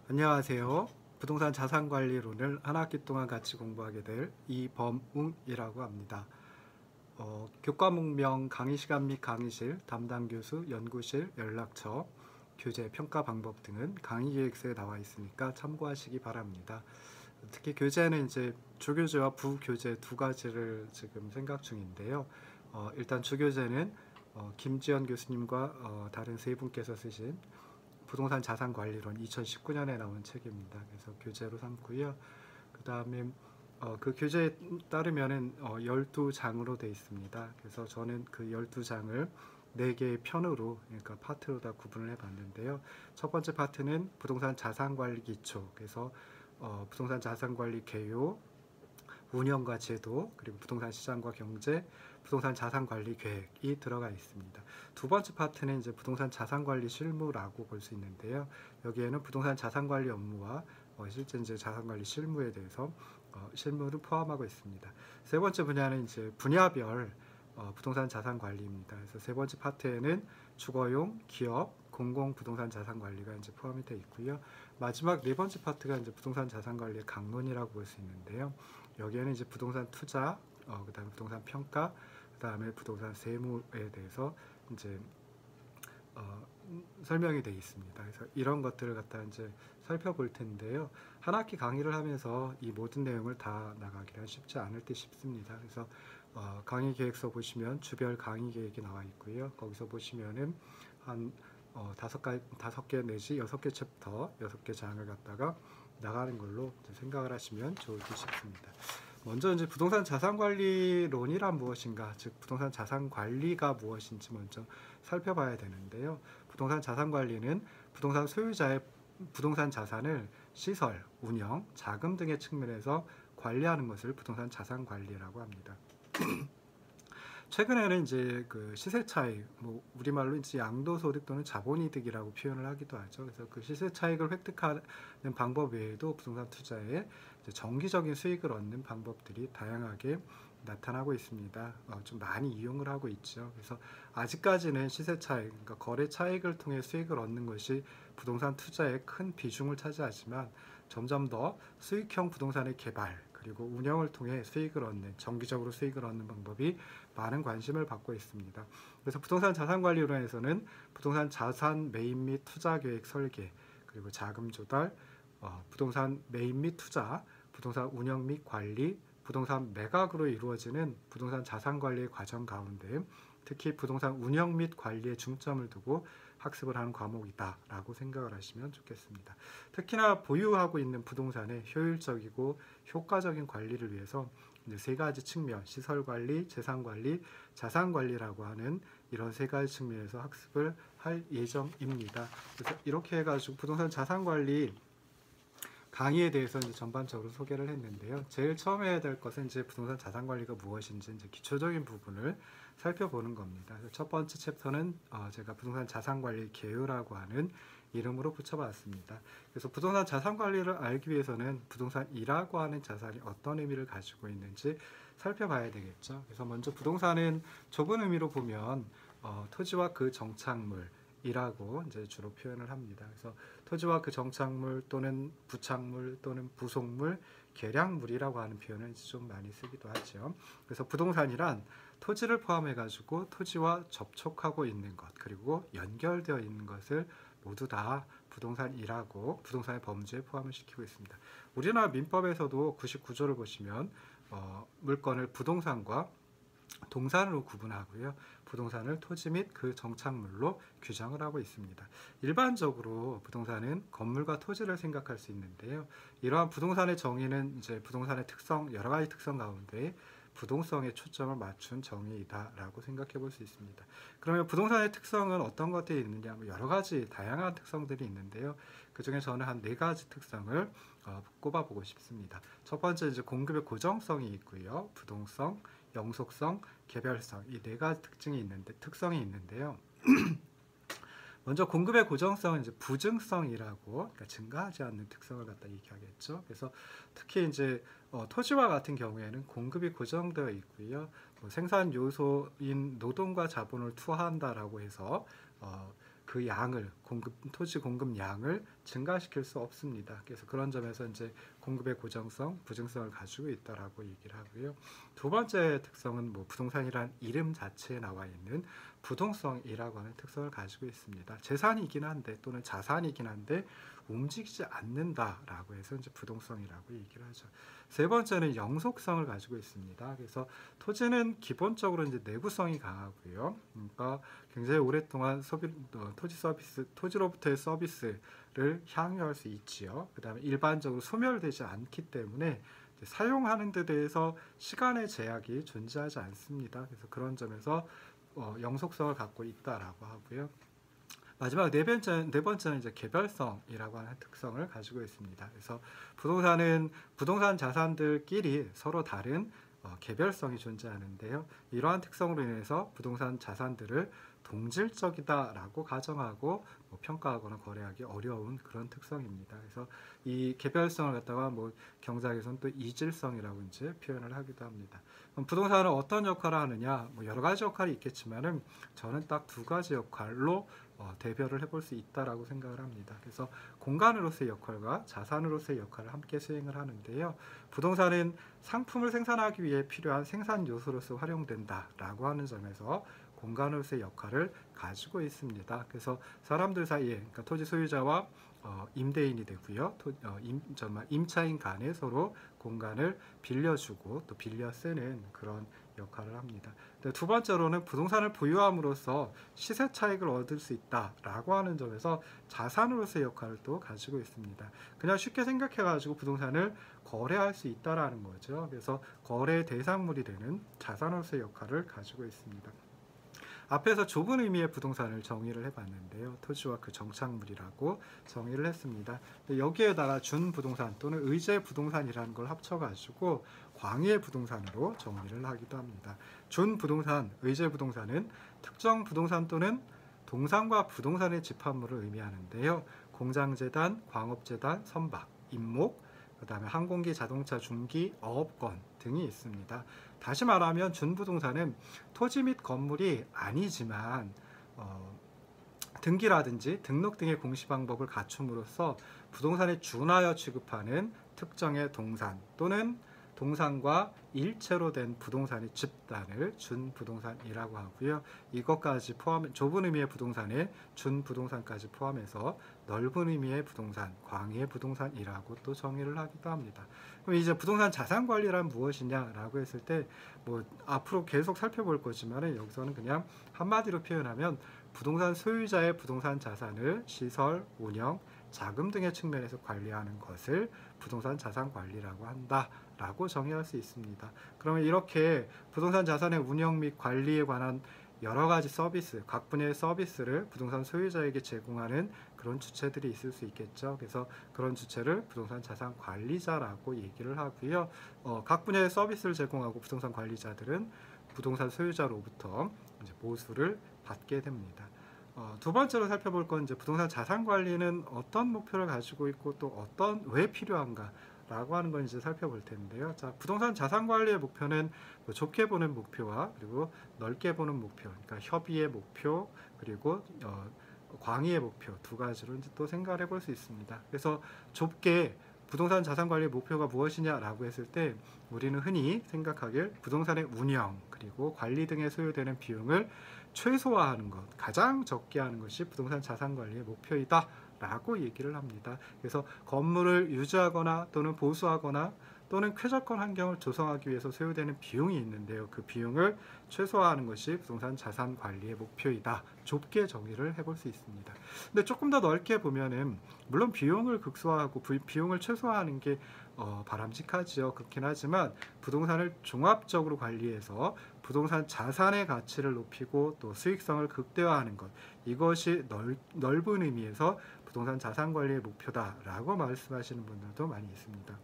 안녕하세요. 부동산 자산관리론을 한 학기 동안 같이 공부하게 될 이범웅이라고 합니다. 교과목명 강의시간 및 강의실, 담당 교수, 연구실, 연락처, 교재, 평가 방법 등은 강의계획서에 나와 있으니까 참고하시기 바랍니다. 특히 교재는 이제 주교재와 부교재 두 가지를 지금 생각 중인데요. 일단 주교재는 김지연 교수님과 다른 세 분께서 쓰신 부동산 자산관리론 2019년에 나온 책입니다. 그래서 교재로 삼고요. 그 다음에 그 교재에 따르면은 12장으로 되어 있습니다. 그래서 저는 그 12장을 4개의 편으로, 그러니까 파트로 다 구분을 해봤는데요. 첫 번째 파트는 부동산 자산관리 기초, 그래서 부동산 자산관리 개요, 운영과 제도, 그리고 부동산 시장과 경제, 부동산 자산관리 계획이 들어가 있습니다. 두 번째 파트는 이제 부동산 자산관리 실무라고 볼 수 있는데요. 여기에는 부동산 자산관리 업무와 실제 이제 자산관리 실무에 대해서 실무를 포함하고 있습니다. 세 번째 분야는 이제 분야별 부동산 자산관리입니다. 그래서 세 번째 파트에는 주거용, 기업, 공공 부동산 자산관리가 이제 포함이 되어 있고요. 마지막 네 번째 파트가 이제 부동산 자산관리의 강론이라고 볼 수 있는데요. 여기에는 이제 부동산 투자, 그다음에 부동산 평가, 그다음에 부동산 세무에 대해서 이제 설명이 되어 있습니다. 그래서 이런 것들을 갖다 이제 살펴볼 텐데요. 한 학기 강의를 하면서 이 모든 내용을 다 나가기는 쉽지 않을 듯 싶습니다. 그래서 강의 계획서 보시면 주별 강의 계획이 나와 있고요. 거기서 보시면은 한 5개 내지 6개 챕터, 6개 장을 갖다가 나가는 걸로 생각을 하시면 좋을 듯 싶습니다. 먼저 이제 부동산 자산관리론이란 무엇인가, 즉 부동산 자산관리가 무엇인지 먼저 살펴봐야 되는데요. 부동산 자산관리는 부동산 소유자의 부동산 자산을 시설, 운영, 자금 등의 측면에서 관리하는 것을 부동산 자산관리라고 합니다. 최근에는 이제 그 시세 차익, 뭐 우리말로 이제 양도소득 또는 자본이득이라고 표현을 하기도 하죠. 그래서 그 시세 차익을 획득하는 방법 외에도 부동산 투자에 정기적인 수익을 얻는 방법들이 다양하게 나타나고 있습니다. 좀 많이 이용을 하고 있죠. 그래서 아직까지는 시세 차익, 그러니까 거래 차익을 통해 수익을 얻는 것이 부동산 투자에 큰 비중을 차지하지만 점점 더 수익형 부동산의 개발, 그리고 운영을 통해 수익을 얻는, 정기적으로 수익을 얻는 방법이 많은 관심을 받고 있습니다. 그래서 부동산 자산관리론에서는 부동산 자산 매입 및 투자 계획 설계, 그리고 자금 조달, 부동산 매입 및 투자, 부동산 운영 및 관리, 부동산 매각으로 이루어지는 부동산 자산관리의 과정 가운데 특히 부동산 운영 및 관리에 중점을 두고 학습을 하는 과목이다 라고 생각을 하시면 좋겠습니다. 특히나 보유하고 있는 부동산의 효율적이고 효과적인 관리를 위해서 이제 세 가지 측면, 시설관리, 재산관리, 자산관리라고 하는 이런 세 가지 측면에서 학습을 할 예정입니다. 그래서 이렇게 해가지고 부동산 자산관리 강의에 대해서 이제 전반적으로 소개를 했는데요. 제일 처음 해야 될 것은 이제 부동산 자산 관리가 무엇인지 이제 기초적인 부분을 살펴보는 겁니다. 첫 번째 챕터는 제가 부동산 자산 관리 개요라고 하는 이름으로 붙여봤습니다. 그래서 부동산 자산 관리를 알기 위해서는 부동산이라고 하는 자산이 어떤 의미를 가지고 있는지 살펴봐야 되겠죠. 그래서 먼저 부동산은 좁은 의미로 보면 토지와 그 정착물 이라고 이제 주로 표현을 합니다. 그래서 토지와 그 정착물 또는 부착물 또는 부속물, 계량물이라고 하는 표현을 이제 좀 많이 쓰기도 하죠. 그래서 부동산이란 토지를 포함해 가지고 토지와 접촉하고 있는 것, 그리고 연결되어 있는 것을 모두 다 부동산이라고 부동산의 범주에 포함을 시키고 있습니다. 우리나라 민법에서도 99조를 보시면 물건을 부동산과 동산으로 구분하고요. 부동산을 토지 및 그 정착물로 규정을 하고 있습니다. 일반적으로 부동산은 건물과 토지를 생각할 수 있는데요. 이러한 부동산의 정의는 이제 부동산의 특성, 여러 가지 특성 가운데 부동성에 초점을 맞춘 정의이다라고 생각해 볼 수 있습니다. 그러면 부동산의 특성은 어떤 것들이 있느냐? 여러 가지 다양한 특성들이 있는데요. 그 중에 저는 한 4가지 특성을 꼽아보고 싶습니다. 첫 번째 이제 공급의 고정성이 있고요. 부동성, 영속성, 개별성, 이 4가지 특성이 있는데요. 먼저 공급의 고정성은 이제 부증성이라고, 그러니까 증가하지 않는 특성을 갖다 얘기하겠죠. 그래서 특히 이제 토지와 같은 경우에는 공급이 고정되어 있고요. 생산 요소인 노동과 자본을 투하한다라고 해서 그 양을 토지 공급 양을 증가시킬 수 없습니다. 그래서 그런 점에서 이제 공급의 고정성, 부증성을 가지고 있다라고 얘기를 하고요. 두 번째 특성은 뭐 부동산이란 이름 자체에 나와 있는 부동성이라고 하는 특성을 가지고 있습니다. 재산이긴 한데 또는 자산이긴 한데 움직이지 않는다라고 해서 이제 부동성이라고 얘기를 하죠. 세 번째는 영속성을 가지고 있습니다. 그래서 토지는 기본적으로 이제 내구성이 강하고요. 그러니까 굉장히 오랫동안 토지로부터의 서비스를 향유할 수 있지요. 그 다음에 일반적으로 소멸되지 않기 때문에 사용하는 데 대해서 시간의 제약이 존재하지 않습니다. 그래서 그런 점에서 영속성을 갖고 있다라고 하고요. 마지막 네 번째는 이제 개별성이라고 하는 특성을 가지고 있습니다. 그래서 부동산 자산들끼리 서로 다른 개별성이 존재하는데요. 이러한 특성으로 인해서 부동산 자산들을 동질적이다라고 가정하고 평가하거나 거래하기 어려운 그런 특성입니다. 그래서 이 개별성을 갖다가 경제학에서는 또 이질성이라고 이제 표현을 하기도 합니다. 그럼 부동산은 어떤 역할을 하느냐? 여러 가지 역할이 있겠지만은 저는 딱 두 가지 역할로 대별을 해볼 수 있다라고 생각을 합니다. 그래서 공간으로서의 역할과 자산으로서의 역할을 함께 수행을 하는데요. 부동산은 상품을 생산하기 위해 필요한 생산 요소로서 활용된다라고 하는 점에서 공간으로서의 역할을 가지고 있습니다. 그래서 사람들 사이에, 그러니까 토지 소유자와 임대인이 되고요. 임차인 간에 서로 공간을 빌려주고 또 빌려 쓰는 그런 역할을 합니다. 두 번째로는 부동산을 보유함으로써 시세 차익을 얻을 수 있다라고 하는 점에서 자산으로서의 역할을 또 가지고 있습니다. 그냥 쉽게 생각해가지고 부동산을 거래할 수 있다라는 거죠. 그래서 거래 대상물이 되는 자산으로서의 역할을 가지고 있습니다. 앞에서 좁은 의미의 부동산을 정의를 해봤는데요. 토지와 그 정착물이라고 정의를 했습니다. 여기에다가 준부동산 또는 의제부동산이라는 걸 합쳐가지고 광의부동산으로 정의를 하기도 합니다. 준부동산, 의제부동산은 특정 부동산 또는 동산과 부동산의 집합물을 의미하는데요. 공장재단, 광업재단, 선박, 임목, 그 다음에 항공기, 자동차, 중기, 어업권 등이 있습니다. 다시 말하면 준부동산은 토지 및 건물이 아니지만 등기라든지 등록 등의 공시 방법을 갖춤으로써 부동산에 준하여 취급하는 특정의 동산 또는 동산과 일체로 된 부동산의 집단을 준부동산이라고 하고요. 이것까지 좁은 의미의 부동산에 준부동산까지 포함해서 넓은 의미의 부동산, 광의의 부동산이라고 또 정의를 하기도 합니다. 그럼 이제 부동산 자산 관리란 무엇이냐라고 했을 때 앞으로 계속 살펴볼 거지만 여기서는 그냥 한마디로 표현하면 부동산 소유자의 부동산 자산을 시설, 운영, 자금 등의 측면에서 관리하는 것을 부동산 자산 관리라고 한다라고 정의할 수 있습니다. 그러면 이렇게 부동산 자산의 운영 및 관리에 관한 여러 가지 서비스, 각 분야의 서비스를 부동산 소유자에게 제공하는 그런 주체들이 있을 수 있겠죠. 그래서 그런 주체를 부동산 자산 관리자라고 얘기를 하고요. 각 분야의 서비스를 제공하고 부동산 관리자들은 부동산 소유자로부터 이제 보수를 받게 됩니다. 두 번째로 살펴볼 건 이제 부동산 자산 관리는 어떤 목표를 가지고 있고 또 왜 필요한가 라고 하는 걸 이제 살펴볼 텐데요. 자, 부동산 자산 관리의 목표는 좁게 보는 목표와 그리고 넓게 보는 목표, 그러니까 협의의 목표 그리고 광의의 목표 두 가지로 이제 또 생각을 해볼 수 있습니다. 그래서 좁게 부동산 자산 관리의 목표가 무엇이냐라고 했을 때 우리는 흔히 생각하길 부동산의 운영 그리고 관리 등에 소요되는 비용을 최소화하는 것, 가장 적게 하는 것이 부동산 자산 관리의 목표이다 라고 얘기를 합니다. 그래서 건물을 유지하거나 또는 보수하거나 또는 쾌적한 환경을 조성하기 위해서 소요되는 비용이 있는데요. 그 비용을 최소화하는 것이 부동산 자산 관리의 목표이다. 좁게 정의를 해볼 수 있습니다. 근데 조금 더 넓게 보면은 물론 비용을 극소화하고 비용을 최소화하는 게 바람직하지요. 그렇긴 하지만 부동산을 종합적으로 관리해서 부동산 자산의 가치를 높이고 또 수익성을 극대화하는 것, 이것이 넓은 의미에서 부동산 자산 관리의 목표다라고 말씀하시는 분들도 많이 있습니다.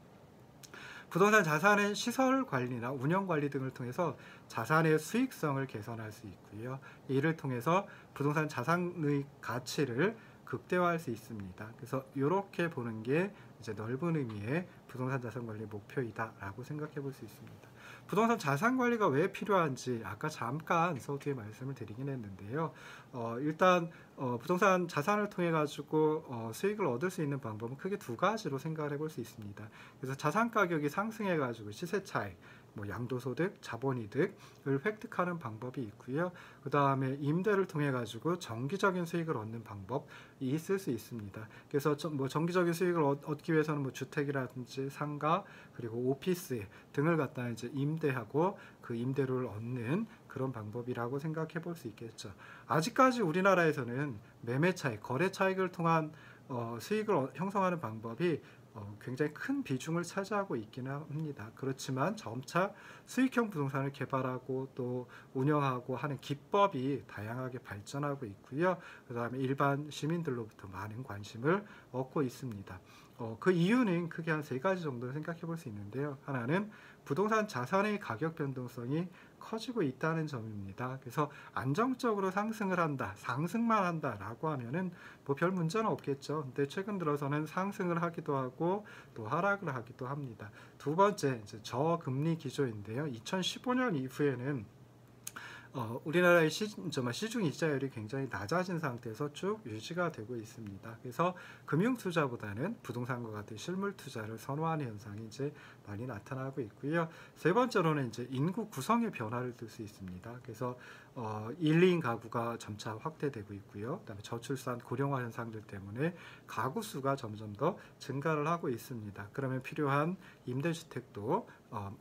부동산 자산은 시설 관리나 운영 관리 등을 통해서 자산의 수익성을 개선할 수 있고요. 이를 통해서 부동산 자산의 가치를 극대화할 수 있습니다. 그래서 이렇게 보는 게 이제 넓은 의미의 부동산 자산 관리 목표이다라고 생각해 볼 수 있습니다. 부동산 자산 관리가 왜 필요한지 아까 잠깐 서두에 말씀을 드리긴 했는데요. 일단 부동산 자산을 통해 가지고 수익을 얻을 수 있는 방법은 크게 두 가지로 생각을 해볼 수 있습니다. 그래서 자산 가격이 상승해 가지고 시세 차익, 뭐 양도소득, 자본이득을 획득하는 방법이 있고요. 그 다음에 임대를 통해 가지고 정기적인 수익을 얻는 방법이 있을 수 있습니다. 그래서 뭐 정기적인 수익을 얻기 위해서는 뭐 주택이라든지 상가 그리고 오피스 등을 갖다 이제 임대하고 그 임대료를 얻는 그런 방법이라고 생각해 볼 수 있겠죠. 아직까지 우리나라에서는 매매 차익, 거래 차익을 통한 수익을 형성하는 방법이 굉장히 큰 비중을 차지하고 있기는 합니다. 그렇지만 점차 수익형 부동산을 개발하고 또 운영하고 하는 기법이 다양하게 발전하고 있고요. 그 다음에 일반 시민들로부터 많은 관심을 얻고 있습니다. 그 이유는 크게 한 세 가지 정도를 생각해 볼 수 있는데요. 하나는 부동산 자산의 가격 변동성이 커지고 있다는 점입니다. 그래서 안정적으로 상승을 한다, 상승만 한다라고 하면은 뭐 별 문제는 없겠죠. 근데 최근 들어서는 상승을 하기도 하고 또 하락을 하기도 합니다. 두 번째, 이제 저금리 기조인데요. 2015년 이후에는 우리나라의 시중 이자율이 굉장히 낮아진 상태에서 쭉 유지가 되고 있습니다. 그래서 금융 투자보다는 부동산과 같은 실물 투자를 선호하는 현상이 이제 많이 나타나고 있고요. 세 번째로는 이제 인구 구성의 변화를 들 수 있습니다. 그래서 1, 2인 가구가 점차 확대되고 있고요. 그다음에 저출산 고령화 현상들 때문에 가구 수가 점점 더 증가를 하고 있습니다. 그러면 필요한 임대주택도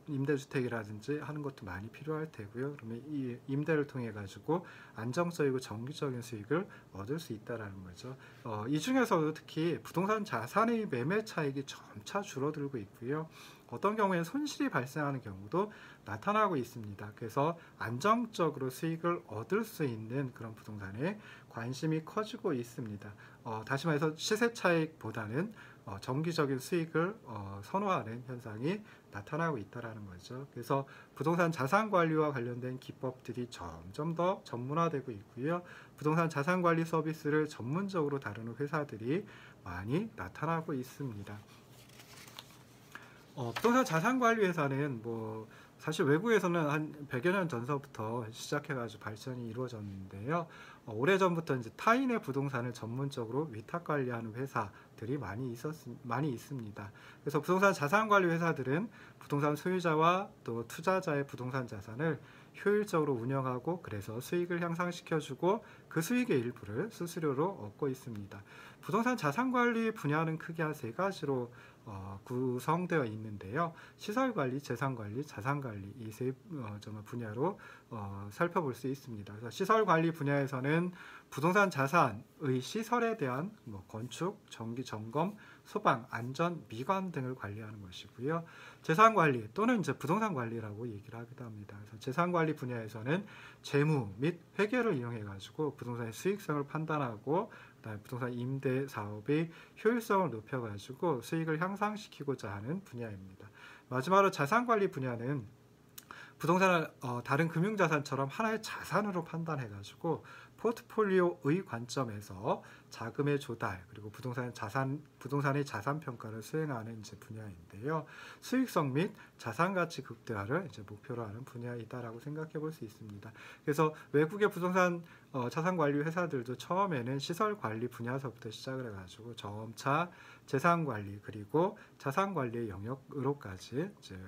임대주택이라든지 하는 것도 많이 필요할 테고요. 그러면 이 임대를 통해 가지고 안정적이고 정기적인 수익을 얻을 수 있다라는 거죠. 이 중에서도 특히 부동산 자산의 매매 차익이 점차 줄어들고 있고요. 어떤 경우에는 손실이 발생하는 경우도 나타나고 있습니다. 그래서 안정적으로 수익을 얻을 수 있는 그런 부동산에 관심이 커지고 있습니다. 다시 말해서 시세 차익보다는 정기적인 수익을 선호하는 현상이 나타나고 있다는 거죠. 그래서 부동산 자산 관리와 관련된 기법들이 점점 더 전문화되고 있고요. 부동산 자산 관리 서비스를 전문적으로 다루는 회사들이 많이 나타나고 있습니다. 부동산 자산관리 회사는 뭐 사실 외국에서는 한 100여 년 전서부터 시작해가지고 발전이 이루어졌는데요. 오래전부터 이제 타인의 부동산을 전문적으로 위탁 관리하는 회사들이 많이 있습니다. 그래서 부동산 자산관리 회사들은 부동산 소유자와 또 투자자의 부동산 자산을 효율적으로 운영하고 그래서 수익을 향상시켜주고 그 수익의 일부를 수수료로 얻고 있습니다. 부동산 자산관리 분야는 크게 한 세 가지로 구성되어 있는데요. 시설관리, 재산관리, 자산관리 이 세 분야로 살펴볼 수 있습니다. 그래서 시설관리 분야에서는 부동산 자산의 시설에 대한 건축, 정기 점검, 소방, 안전, 미관 등을 관리하는 것이고요. 재산관리 또는 이제 부동산 관리라고 얘기를 하기도 합니다. 그래서 재산관리 분야에서는 재무 및 회계를 이용해 가지고 부동산의 수익성을 판단하고 그다음에 부동산 임대 사업의 효율성을 높여 가지고 수익을 향상시키고자 하는 분야입니다. 마지막으로 자산관리 분야는 부동산을 다른 금융자산처럼 하나의 자산으로 판단해 가지고 포트폴리오의 관점에서 자금의 조달 그리고 부동산의 자산 평가를 수행하는 이제 분야인데요. 수익성 및 자산 가치 극대화를 이제 목표로 하는 분야이다라고 생각해 볼 수 있습니다. 그래서 외국의 부동산 자산 관리 회사들도 처음에는 시설 관리 분야서부터 시작을 해가지고 점차 재산 관리 그리고 자산 관리의 영역으로까지 이제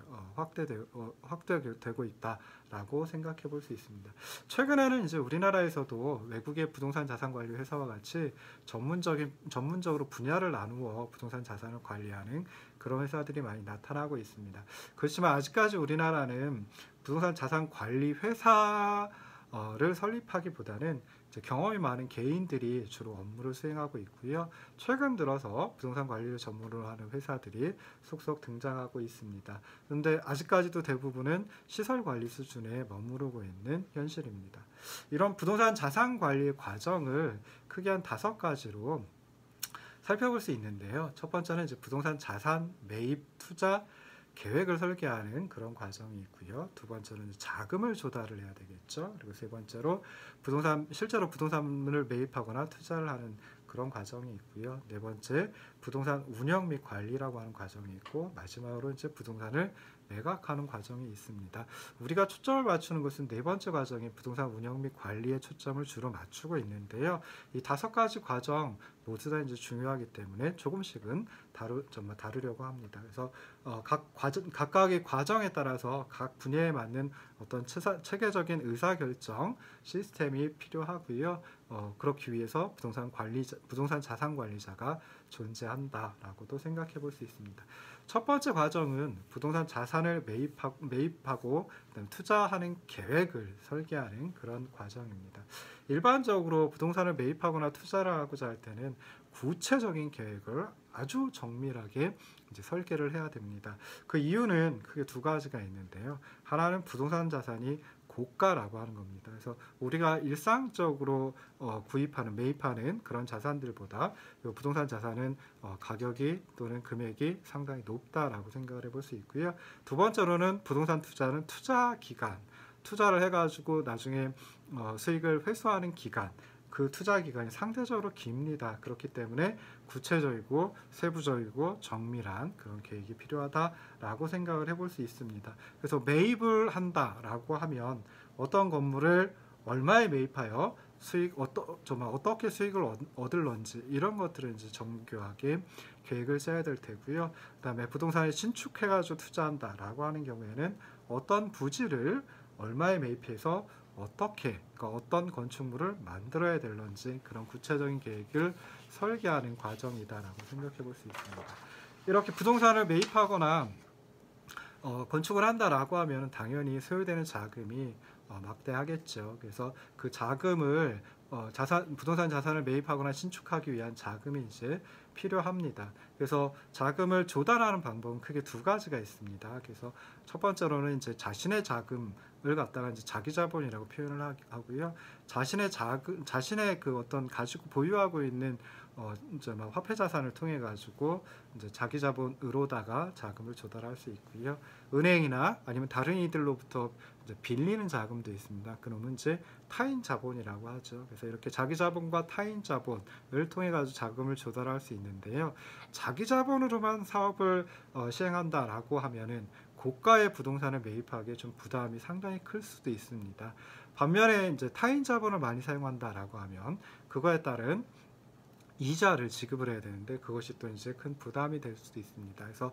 확대되고 있다라고 생각해 볼 수 있습니다. 최근에는 이제 우리나라에서도 외국의 부동산 자산 관리 회사와 같이 전문적으로 분야를 나누어 부동산 자산을 관리하는 그런 회사들이 많이 나타나고 있습니다. 그렇지만 아직까지 우리나라는 부동산 자산 관리 회사를 설립하기보다는 경험이 많은 개인들이 주로 업무를 수행하고 있고요. 최근 들어서 부동산 관리를 전문으로 하는 회사들이 속속 등장하고 있습니다. 그런데 아직까지도 대부분은 시설 관리 수준에 머무르고 있는 현실입니다. 이런 부동산 자산 관리 과정을 크게 한 5가지로 살펴볼 수 있는데요. 첫 번째는 이제 부동산 자산 매입 투자 계획을 설계하는 그런 과정이 있고요. 두 번째는 자금을 조달을 해야 되겠죠. 그리고 세 번째로 실제로 부동산을 매입하거나 투자를 하는 그런 과정이 있고요. 네 번째, 부동산 운영 및 관리라고 하는 과정이 있고, 마지막으로 이제 부동산을 매각하는 과정이 있습니다. 우리가 초점을 맞추는 것은 네 번째 과정인 부동산 운영 및 관리에 초점을 주로 맞추고 있는데요. 이 5가지 과정 모두 다 이제 중요하기 때문에 조금씩은 정말 다루려고 합니다. 그래서 각각의 과정에 따라서 각 분야에 맞는 어떤 체계적인 의사결정 시스템이 필요하고요. 그렇기 위해서 부동산 자산 관리자가 존재한다라고도 생각해 볼 수 있습니다. 첫 번째 과정은 부동산 자산을 매입하고 그다음에 투자하는 계획을 설계하는 그런 과정입니다. 일반적으로 부동산을 매입하거나 투자를 하고자 할 때는 구체적인 계획을 아주 정밀하게 이제 설계를 해야 됩니다. 그 이유는 크게 2가지가 있는데요. 하나는 부동산 자산이 고가라고 하는 겁니다. 그래서 우리가 일상적으로 매입하는 그런 자산들보다 이 부동산 자산은 가격이 또는 금액이 상당히 높다라고 생각을 해볼 수 있고요. 두 번째로는 부동산 투자는 투자 기간, 투자를 해가지고 나중에 수익을 회수하는 기간, 그 투자 기간이 상대적으로 깁니다. 그렇기 때문에 구체적이고 세부적이고 정밀한 그런 계획이 필요하다라고 생각을 해볼 수 있습니다. 그래서 매입을 한다라고 하면 어떤 건물을 얼마에 매입하여 어떻게 수익을 얻을런지 이런 것들을 이제 정교하게 계획을 짜야 될 테고요. 그다음에 부동산을 신축해가지고 투자한다라고 하는 경우에는 어떤 부지를 얼마에 매입해서 그러니까 어떤 건축물을 만들어야 될런지 그런 구체적인 계획을 설계하는 과정이다라고 생각해 볼 수 있습니다. 이렇게 부동산을 매입하거나 건축을 한다라고 하면 당연히 소요되는 자금이 막대하겠죠. 그래서 그 자금을 부동산 자산을 매입하거나 신축하기 위한 자금이 이제 필요합니다. 그래서 자금을 조달하는 방법은 크게 2가지가 있습니다. 그래서 첫 번째로는 이제 자신의 자금을 갖다가 이제 자기 자본이라고 표현을 하고요. 자신의 그 어떤 가지고 보유하고 있는 이제 화폐 자산을 통해 가지고 이제 자기 자본으로다가 자금을 조달할 수 있고요. 은행이나 아니면 다른 이들로부터 이제 빌리는 자금도 있습니다. 그놈은 이제 타인 자본이라고 하죠. 그래서 이렇게 자기 자본과 타인 자본을 통해 가지고 자금을 조달할 수 있는데요. 자기 자본으로만 사업을 시행한다라고 하면은 고가의 부동산을 매입하기에 좀 부담이 상당히 클 수도 있습니다. 반면에 이제 타인 자본을 많이 사용한다라고 하면 그거에 따른 이자를 지급을 해야 되는데 그것이 또 이제 큰 부담이 될 수도 있습니다. 그래서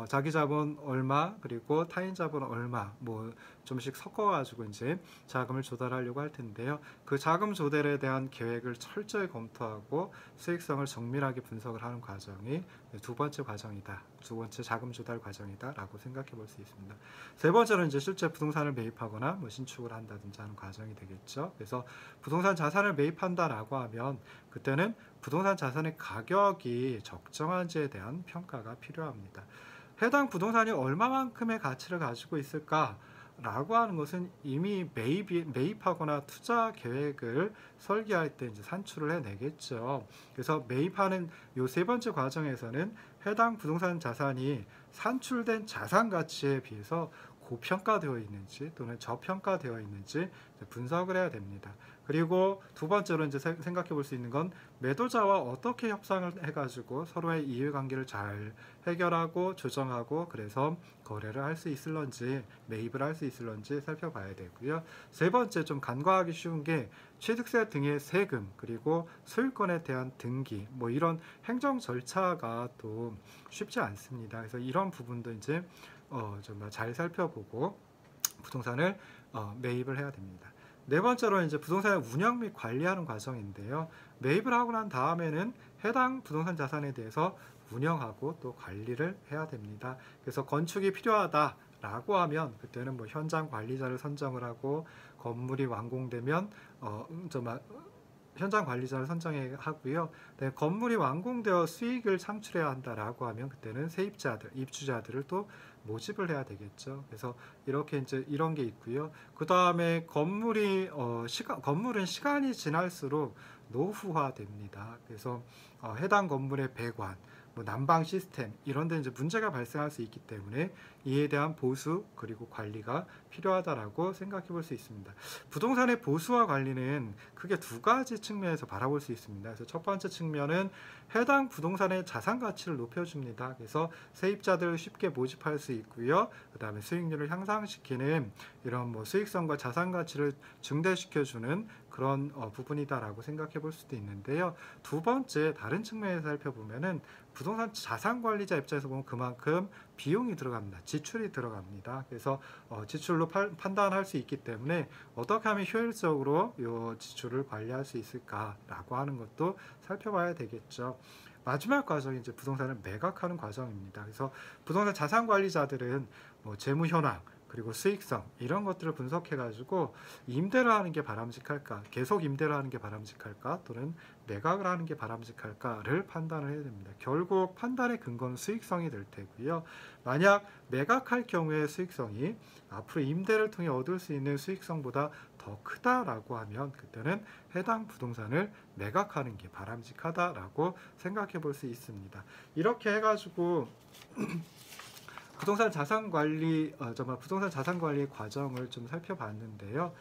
자기 자본 얼마 그리고 타인 자본 얼마 뭐 좀씩 섞어가지고 이제 자금을 조달하려고 할 텐데요. 그 자금 조달에 대한 계획을 철저히 검토하고 수익성을 정밀하게 분석을 하는 과정이 2번째 과정이다. 2번째 자금 조달 과정이다라고 생각해 볼 수 있습니다. 세 번째는 이제 실제 부동산을 매입하거나 뭐 신축을 한다든지 하는 과정이 되겠죠. 그래서 부동산 자산을 매입한다라고 하면 그때는 부동산 자산의 가격이 적정한지에 대한 평가가 필요합니다. 해당 부동산이 얼마만큼의 가치를 가지고 있을까라고 하는 것은 이미 매입하거나 투자 계획을 설계할 때 이제 산출을 해내겠죠. 그래서 매입하는 요 3번째 과정에서는 해당 부동산 자산이 산출된 자산 가치에 비해서 고평가되어 있는지 또는 저평가되어 있는지 분석을 해야 됩니다. 그리고 2번째로 이제 생각해 볼 수 있는 건 매도자와 어떻게 협상을 해가지고 서로의 이해관계를 잘 해결하고 조정하고 그래서 거래를 할 수 있을런지 매입을 할 수 있을런지 살펴봐야 되고요. 3번째 좀 간과하기 쉬운 게 취득세 등의 세금 그리고 소유권에 대한 등기 뭐 이런 행정 절차가 또 쉽지 않습니다. 그래서 이런 부분도 이제 정말 잘 살펴보고 부동산을 매입을 해야 됩니다. 4번째로 이제 부동산을 운영 및 관리하는 과정인데요. 매입을 하고 난 다음에는 해당 부동산 자산에 대해서 운영하고 또 관리를 해야 됩니다. 그래서 건축이 필요하다라고 하면 그때는 뭐 현장 관리자를 선정을 하고 건물이 완공되면 현장 관리자를 선정하고요. 네, 건물이 완공되어 수익을 창출해야 한다라고 하면 그때는 입주자들을 또 모집을 해야 되겠죠. 그래서 이렇게 이제 이런 게 있고요. 그 다음에 건물은 시간이 지날수록 노후화됩니다. 그래서 해당 건물의 배관, 뭐 난방 시스템 이런 데 이제 문제가 발생할 수 있기 때문에 이에 대한 보수 그리고 관리가 필요하다라고 생각해 볼 수 있습니다. 부동산의 보수와 관리는 크게 두 가지 측면에서 바라볼 수 있습니다. 그래서 첫 번째 측면은 해당 부동산의 자산 가치를 높여줍니다. 그래서 세입자들을 쉽게 모집할 수 있고요. 그 다음에 수익률을 향상시키는 이런 뭐 수익성과 자산 가치를 증대시켜주는 그런 부분이다라고 생각해 볼 수도 있는데요. 두 번째 다른 측면에서 살펴보면은 부동산 자산 관리자 입장에서 보면 그만큼 비용이 들어갑니다. 지출이 들어갑니다. 그래서 지출로 판단할 수 있기 때문에 어떻게 하면 효율적으로 이 지출을 관리할 수 있을까라고 하는 것도 살펴봐야 되겠죠. 마지막 과정이 이제 부동산을 매각하는 과정입니다. 그래서 부동산 자산 관리자들은 뭐 재무 현황 그리고 수익성 이런 것들을 분석해 가지고 임대를 하는 게 바람직할까, 계속 임대를 하는 게 바람직할까, 또는 매각을 하는 게 바람직할까를 판단을 해야 됩니다. 결국 판단의 근거는 수익성이 될 테고요. 만약 매각할 경우에 수익성이 앞으로 임대를 통해 얻을 수 있는 수익성보다 더 크다라고 하면 그때는 해당 부동산을 매각하는 게 바람직하다라고 생각해 볼 수 있습니다. 이렇게 해가지고 부동산 자산 관리 부동산 자산 관리 과정을 좀 살펴봤는데요.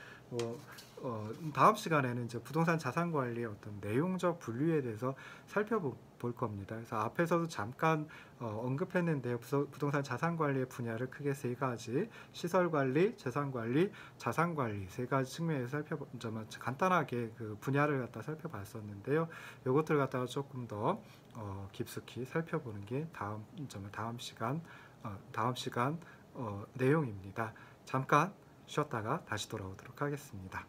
다음 시간에는 이제 부동산 자산 관리의 어떤 내용적 분류에 대해서 살펴볼 겁니다. 그래서 앞에서도 잠깐 언급했는데요. 부동산 자산 관리의 분야를 크게 세 가지, 시설 관리, 재산 관리, 자산 관리 세 가지 측면에서 간단하게 그 분야를 갖다 살펴봤었는데요. 이것들을 갖다가 조금 더 깊숙이 살펴보는 게 다음 시간 내용입니다. 잠깐 쉬었다가 다시 돌아오도록 하겠습니다.